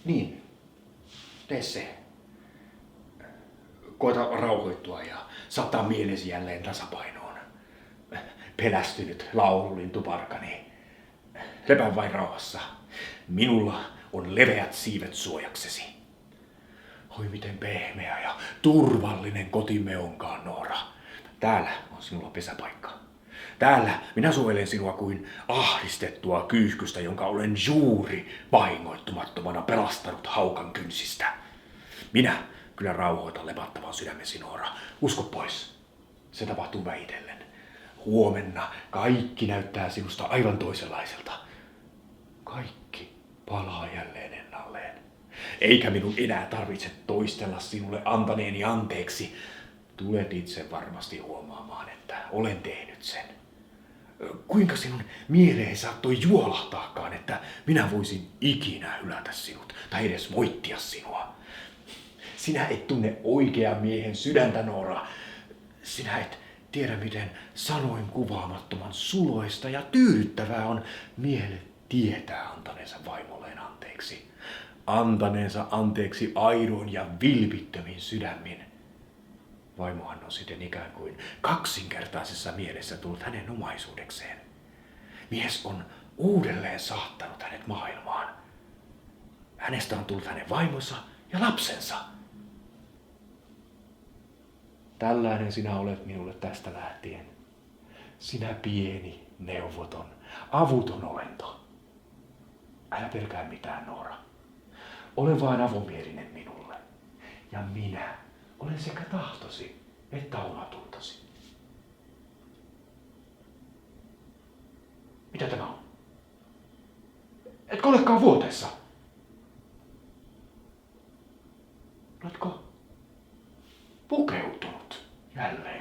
Niin, tee se. Koeta rauhoittua ja saattaa mielesi jälleen tasapainoon. Pelästynyt laululintuparkani. Lepää vain rauhassa. Minulla on leveät siivet suojaksesi. Oi miten pehmeä ja turvallinen kotimme onkaan, Noora. Täällä on sinulla pesäpaikka. Täällä minä suojelen sinua kuin ahdistettua kyyhkystä, jonka olen juuri vahingoittumattomana pelastanut haukan kynsistä. Minä kyllä rauhoitan lepattavan sydämesi, Noora. Usko pois. Se tapahtuu vähitellen. Huomenna kaikki näyttää sinusta aivan toisenlaiselta. Kaikki palaa jälleen ennalleen. Eikä minun enää tarvitse toistella sinulle antaneeni anteeksi. Tulet itse varmasti huomaamaan, että olen tehnyt sen. Kuinka sinun mieleen saattoi juolahtaakaan, että minä voisin ikinä hylätä sinut tai edes moittia sinua? Sinä et tunne oikean miehen sydäntä, Noora. Sinä et tiedä, miten sanoin kuvaamattoman suloista ja tyydyttävää on miehelle tietää antaneensa vaimolleen anteeksi. Antaneensa anteeksi aidon ja vilpittömin sydämin. Vaimohan on siten ikään kuin kaksinkertaisessa mielessä tullut hänen omaisuudekseen. Mies on uudelleen saattanut hänet maailmaan. Hänestä on tullut hänen vaimonsa ja lapsensa. Tällainen sinä olet minulle tästä lähtien. Sinä pieni, neuvoton, avuton olento. Älä pelkää mitään, Noora. Ole vain avomielinen minulle. Ja minä olen sekä tahtosi että omatuntasi. Mitä tämä on? Etkö olekaan vuoteessa? Oletko pukeutunut jälleen?